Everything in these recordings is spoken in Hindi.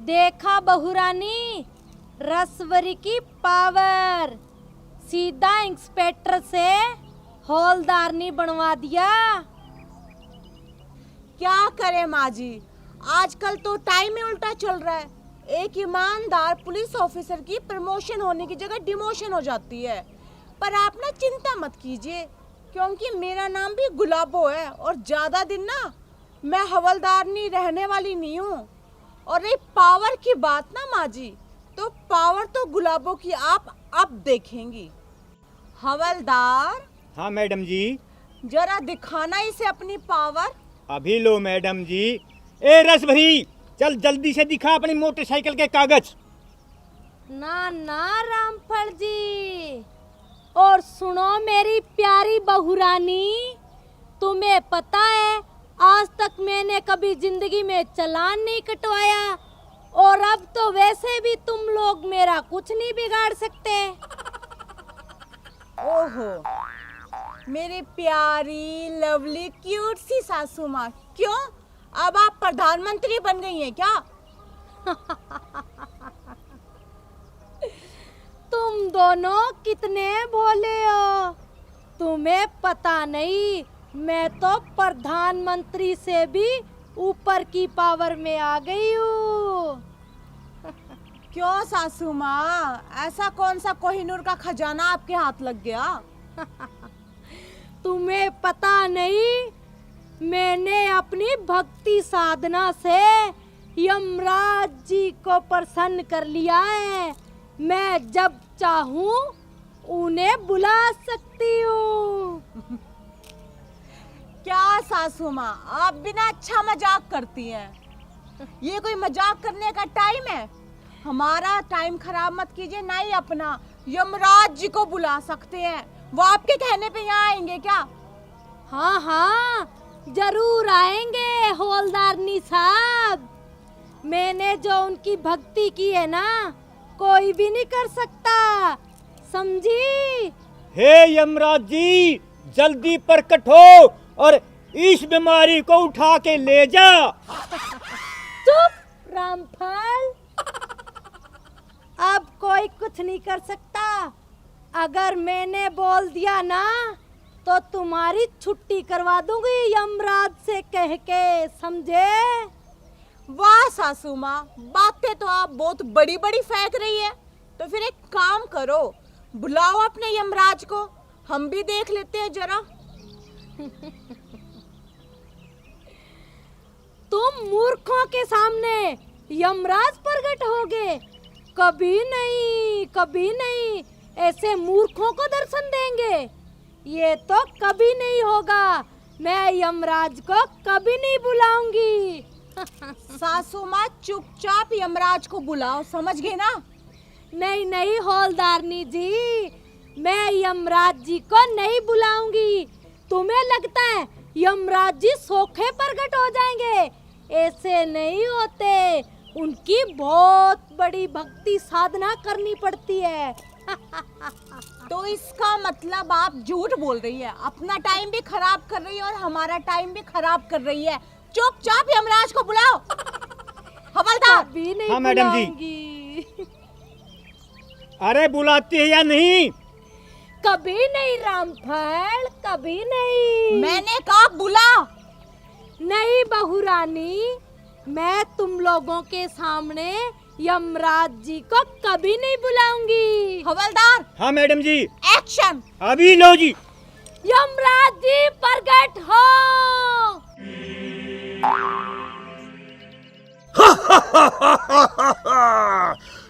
देखा बहुरानी, रसवरी की पावर, सीधा इंस्पेक्टर से हौलदारनी बनवा दिया। क्या करे माँ जी, आजकल तो टाइम ही उल्टा चल रहा है। एक ईमानदार पुलिस ऑफिसर की प्रमोशन होने की जगह डिमोशन हो जाती है। पर आप ना चिंता मत कीजिए, क्योंकि मेरा नाम भी गुलाबो है और ज्यादा दिन ना मैं हवलदारनी रहने वाली नहीं हूँ। और रही पावर की बात ना माँ जी, तो पावर तो गुलाबो की आप अब देखेंगी। हवलदार। हाँ मैडम जी। जरा दिखाना इसे अपनी पावर। अभी लो मैडम जी। ए रसभरी, चल जल्दी से दिखा अपनी मोटरसाइकिल के कागज। ना ना रामफल जी, और सुनो मेरी प्यारी बहुरानी, तुम्हें पता है आज तक मैंने कभी जिंदगी में चालान नहीं कटवाया, और अब तो वैसे भी तुम लोग मेरा कुछ नहीं बिगाड़ सकते। ओहो, मेरी प्यारी लवली क्यूट सी सासू माँ, क्यों अब आप प्रधानमंत्री बन गई हैं क्या? तुम दोनों कितने भोले हो, तुम्हें पता नहीं मैं तो प्रधानमंत्री से भी ऊपर की पावर में आ गई हूँ। क्यों सासू माँ, ऐसा कौन सा कोहिनूर का खजाना आपके हाथ लग गया? तुम्हें पता नहीं, मैंने अपनी भक्ति साधना से यमराज जी को प्रसन्न कर लिया है। मैं जब चाहूँ उन्हें बुला सकती हूँ। क्या सासू माँ, आप बिना अच्छा मजाक करती हैं। ये कोई मजाक करने का टाइम है? हमारा टाइम खराब मत कीजिए, ना ही अपना। यमराज जी को बुला सकते हैं, वो आपके कहने पे यहाँ आएंगे क्या? हाँ हाँ, जरूर आएंगे हौलदारनी साहब। मैंने जो उनकी भक्ति की है ना, कोई भी नहीं कर सकता, समझी? हे यमराज जी, जल्दी प्रकट हो और इस बीमारी को उठा के ले जा। चुप रामफल, अब कोई कुछ नहीं कर सकता। अगर मैंने बोल दिया ना, तो तुम्हारी छुट्टी करवा दूंगी यमराज से कह के, समझे? वाह सासू माँ, बातें तो आप बहुत बड़ी बड़ी फेंक रही है। तो फिर एक काम करो, बुलाओ अपने यमराज को, हम भी देख लेते हैं जरा। तुम मूर्खों के सामने यमराज प्रकट होगे? कभी नहीं, कभी नहीं, ऐसे मूर्खों को दर्शन देंगे? ये तो कभी नहीं होगा। मैं यमराज को कभी नहीं बुलाऊंगी। सासू माँ, चुपचाप यमराज को बुलाओ, समझ गए ना? नहीं नहीं हौलदारनी जी, मैं यमराज जी को नहीं बुलाऊंगी। तुम्हें लगता है यमराज जी सोखे प्रकट हो जाएंगे? ऐसे नहीं होते, उनकी बहुत बड़ी भक्ति साधना करनी पड़ती है। तो इसका मतलब आप झूठ बोल रही है, अपना टाइम भी खराब कर रही है और हमारा टाइम भी खराब कर रही है। चुपचाप यमराज को बुलाओ। हवलदार। भी नहीं हाँ मैडम जी। बुलाऊंगी। अरे बुलाती है या नहीं? कभी नहीं रामफल, कभी नहीं। मैंने कहा बुला। नहीं बहुरानी, मैं तुम लोगों के सामने यमराज जी को कभी नहीं बुलाऊंगी। हवलदार। हाँ मैडम जी। एक्शन। अभी लो जी। यमराज जी प्रकट हो।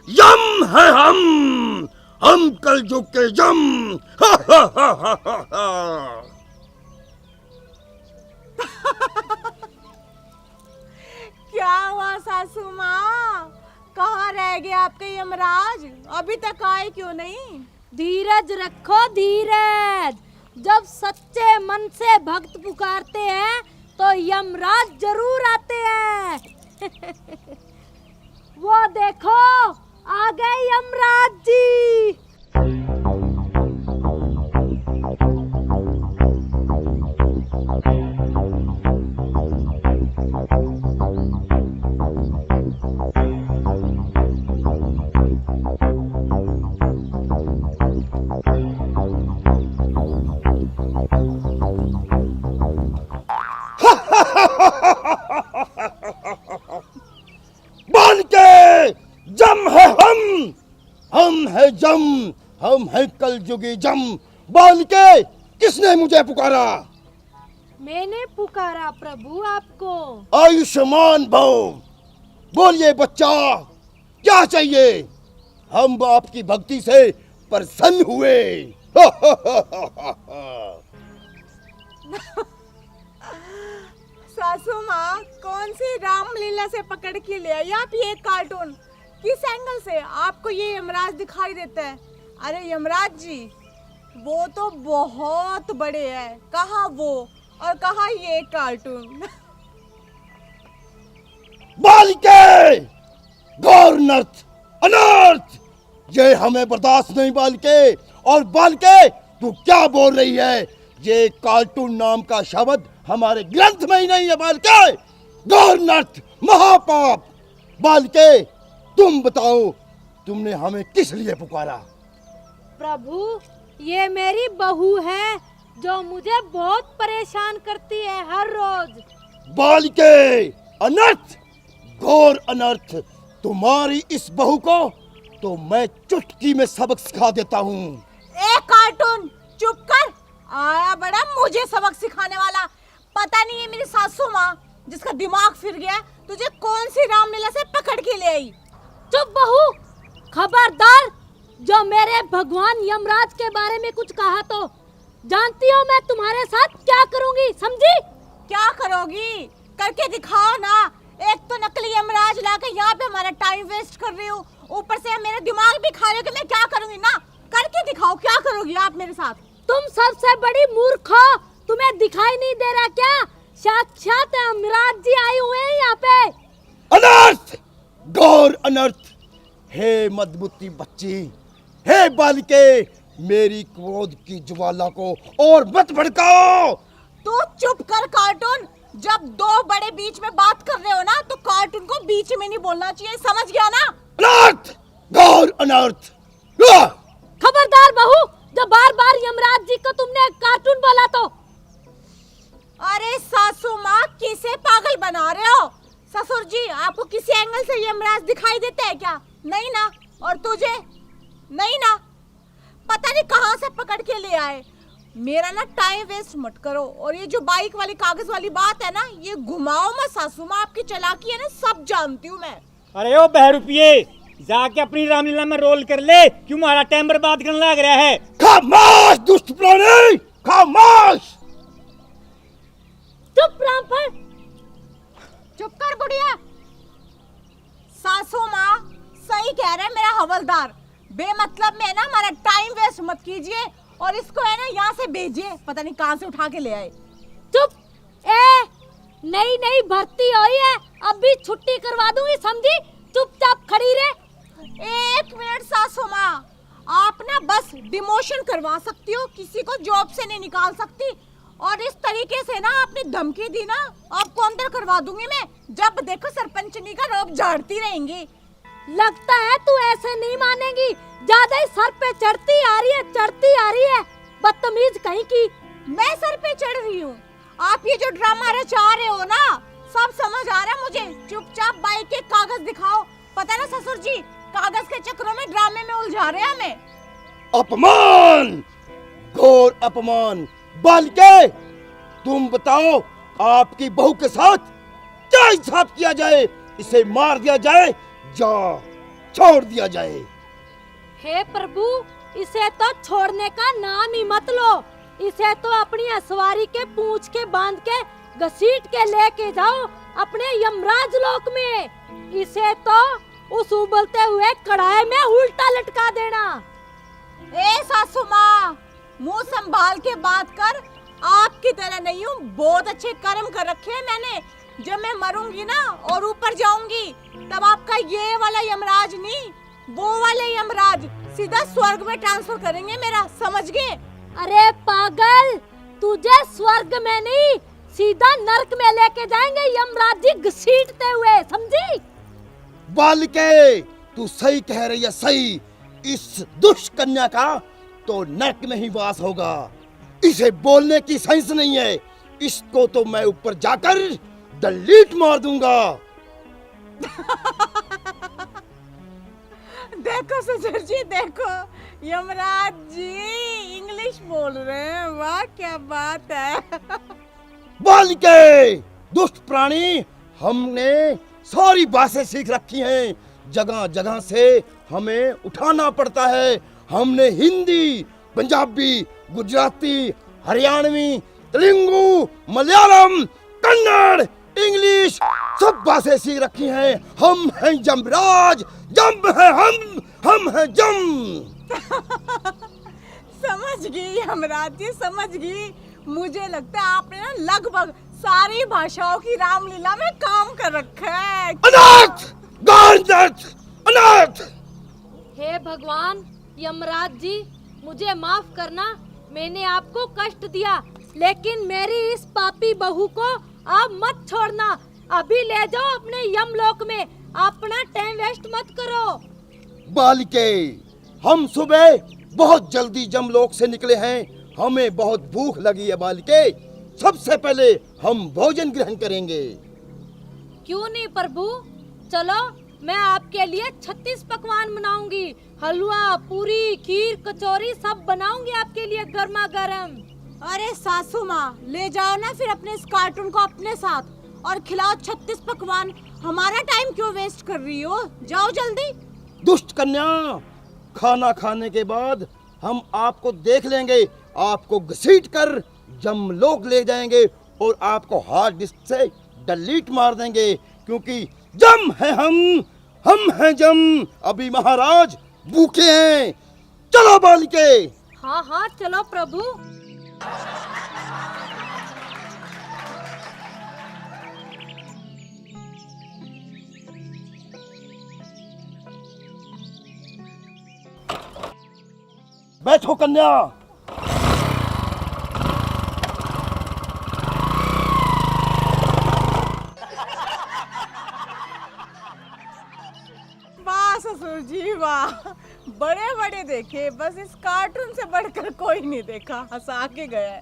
यम है हम कलयुग के यम। क्या हुआ सासू माँ, कहाँ रह गए आपके यमराज? अभी तक आए क्यों नहीं? धीरज रखो धीरज, जब सच्चे मन से भक्त पुकारते हैं तो यमराज जरूर आते हैं। वो देखो आ गए यमराज जी। है यम, हम हैं कलयुगी यम। बालिके, किसने मुझे पुकारा? मैंने पुकारा प्रभु आपको। आयुष्मान भव। बोलिए बच्चा, क्या चाहिए? हम आपकी भक्ति से प्रसन्न हुए। सासू माँ, कौन सी रामलीला से पकड़ के ले आई आप ये कार्टून? किस एंगल से आपको ये यमराज दिखाई देता है? अरे यमराज जी, वो तो बहुत बड़े हैं। कहाँ वो और कहाँ ये कार्टून? बालिके, घोर नर्थ, अनर्थ, ये हमें बर्दाश्त नहीं बालिके। और बालिके, तू क्या बोल रही है? ये कार्टून नाम का शब्द हमारे ग्रंथ में ही नहीं है बालिके। घोर नर्थ, महापाप। बालिके, तुम बताओ, तुमने हमें किस लिए पुकारा? प्रभु, ये मेरी बहू है जो मुझे बहुत परेशान करती है हर रोज। बालिके, अनर्थ, घोर अनर्थ। तुम्हारी इस बहू को तो मैं चुटकी में सबक सिखा देता हूँ। ए कार्टून, चुप कर। आया बड़ा मुझे सबक सिखाने वाला। पता नहीं है मेरी सासू माँ जिसका दिमाग फिर गया, तुझे कौन सी रामलीला से पकड़ के ले आई। चुप बहू, खबरदार। जो मेरे भगवान यमराज के बारे में कुछ कहा तो जानती हो मैं तुम्हारे साथ क्या करूंगी, समझी? क्या करोगी? करके दिखाओ ना। एक तो नकली यमराज लाके यहाँ पे हमारा टाइम वेस्ट कर रही हो, ऊपर से मेरा दिमाग भी खा रहे हो कि मैं क्या करूंगी ना। करके दिखाओ, क्या करोगी आप मेरे साथ? तुम सबसे बड़ी मूर्ख हो, तुम्हें दिखाई नहीं दे रहा क्या? साक्षात यमराज जी आए हुए हैं यहाँ पे। अनर्थ, घोर अनर्थ। हे मदबुद्धि बच्ची, हे बालिके, मेरी क्रोध की ज्वाला को और मत भड़काओ। तू चुप कर कार्टून। जब दो बड़े बीच में बात कर रहे हो ना, तो कार्टून को बीच में नहीं बोलना चाहिए, समझ गया ना? अनर्थ, घोर अनर्थ। खबरदार बहू, जब बार बार यमराज जी को तुमने कार्टून बोला तो। अरे सासू माँ, किसे पागल बना रहे हो? ससुर जी, आपको किसी एंगल से यमराज दिखाई देता है क्या? नहीं ना। और तुझे? नहीं ना। पता नहीं कहाँ से पकड़ के ले आए। मेरा ना टाइम वेस्ट मत करो। और ये जो बाइक वाली कागज वाली बात है ना, ये घुमाओ मत सासू माँ। आपकी चालाकी है ना, सब जानती हूँ मैं। अरे ओ बहरूपिये, जाके अपनी रामलीला में रोल कर ले। क्यों हमारा टाइम बर्बाद करने लग रहा है? खामोश दुष्ट प्राणी, खामोश। चुप रामफल। चुप कर बुढ़िया। सासू माँ, सही कह रहे हैं मेरा हवलदार। बेमतलब में ना हमारा टाइम वेस्ट मत कीजिए और इसको है ना यहाँ से भेजिए। पता नहीं कहाँ से उठा के ले आए। चुप। ए, नई नई भर्ती हुई है, अभी छुट्टी करवा दूंगी, समझी? चुपचाप खड़ी रहे। 1 मिनट सासू माँ, आप ना बस डिमोशन करवा सकती हो, किसी को जॉब से नहीं निकाल सकती। और इस तरीके से ना आपने धमकी दी ना, आपको अंदर करवा दूंगी मैं। जब देखो सरपंचनी का रोब झाड़ती रहेंगी। लगता है तू ऐसे नहीं मानेगी, ज्यादा ही सर पे चढ़ती आ रही है, चढ़ती आ रही है, बदतमीज कहीं की। मैं सर पे चढ़ रही हूँ? आप ये जो ड्रामा रचा रहे हो ना, सब समझ आ रहा है मुझे। चुपचाप बाइक के कागज दिखाओ। पता ना ससुर जी, कागज के चक्रों में ड्रामे में उलझा रहे हैं हमें। अपमान, घोर अपमान। बालिके, तुम बताओ, आपकी बहू के साथ क्या हिसाब किया जाए? इसे मार दिया जाए या छोड़ दिया जाए? हे प्रभु, इसे तो छोड़ने का नाम ही मत लो। इसे तो अपनी असवारी के पूंछ के बांध के घसीट के लेके जाओ अपने यमराज लोक में। इसे तो उस उबलते हुए कढ़ाई में उल्टा लटका देना। ए सासू माँ, मुंह संभाल के बात कर। आपकी तरह नहीं हूँ, बहुत अच्छे कर्म कर रखे हैं मैंने। जब मैं मरूंगी ना और ऊपर जाऊंगी, तब आपका ये वाला यमराज नहीं, वो वाले यमराज सीधा स्वर्ग में ट्रांसफर करेंगे मेरा, समझ गए? अरे पागल, तुझे स्वर्ग में नहीं, सीधा नरक में लेके जाएंगे यमराज जी घसीटते हुए, समझी? बालिके, तू सही कह रही है, सही। इस दुष्ट कन्या का तो नरक में ही वास होगा। इसे बोलने की सेंस नहीं है। इसको तो मैं ऊपर जाकर डिलीट मार दूंगा। देखो ससुर जी देखो, यमराज जी इंग्लिश बोल रहे हैं, वाह क्या बात है। बालिके, दुष्ट प्राणी, हमने सारी भाषाएं सीख रखी हैं। जगह जगह से हमें उठाना पड़ता है। हमने हिंदी, पंजाबी, गुजराती, हरियाणवी, तेलुगु, मलयालम, कन्नड़, इंग्लिश सब भाषाएं सीख रखी हैं। हम हैं यमराज, जम है हम हैं जम। समझ गई यमराज जी, समझ गई। मुझे लगता है आपने ना लगभग सारी भाषाओं की रामलीला में काम कर रखा है। अनाथ, गांधत, अनाथ। हे भगवान, यमराज जी मुझे माफ करना, मैंने आपको कष्ट दिया, लेकिन मेरी इस पापी बहू को आप मत छोड़ना। अभी ले जाओ अपने यमलोक में, अपना टाइम वेस्ट मत करो। बालिके, हम सुबह बहुत जल्दी जमलोक से निकले हैं। हमें बहुत भूख लगी है बालिके। सबसे पहले हम भोजन ग्रहण करेंगे। क्यों नहीं प्रभु, चलो मैं आपके लिए 36 पकवान बनाऊंगी। हलवा, पूरी, खीर, कचौरी सब बनाऊंगी आपके लिए गर्मा गर्म। अरे सासू माँ, ले जाओ ना फिर अपने इस कार्टून को अपने साथ और खिलाओ 36 पकवान। हमारा टाइम क्यों वेस्ट कर रही हो, जाओ जल्दी। दुष्ट कन्या, खाना खाने के बाद हम आपको देख लेंगे, आपको घसीट कर जमलोक ले जाएंगे और आपको हार्ड डिस्क से डिलीट मार देंगे, क्योंकि जम है हम हैं जम। अभी महाराज भूखे हैं। चलो बालिके। हाँ हाँ चलो प्रभु। बैठो कन्या। वाह ससुर जी वाह, बड़े बड़े देखे, बस इस कार्टून से बढ़कर कोई नहीं देखा, हंसा के गए।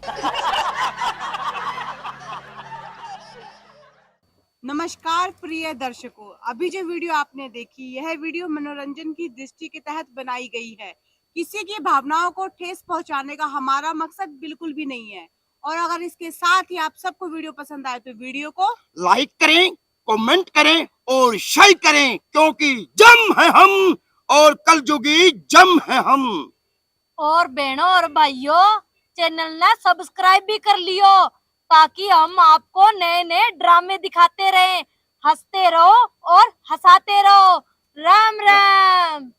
नमस्कार प्रिय दर्शकों, अभी जो वीडियो आपने देखी, यह वीडियो मनोरंजन की दृष्टि के तहत बनाई गई है। किसी की भावनाओं को ठेस पहुंचाने का हमारा मकसद बिल्कुल भी नहीं है। और अगर इसके साथ ही आप सबको वीडियो पसंद आए तो वीडियो को लाइक करें, कमेंट करें और शेयर करें, क्योंकि जम है हम और कलयुगी जम है हम। और बहनों और भाइयों, चैनल ना सब्सक्राइब भी कर लियो, ताकि हम आपको नए नए ड्रामे दिखाते रहें। हंसते रहो और हंसाते रहो। राम राम।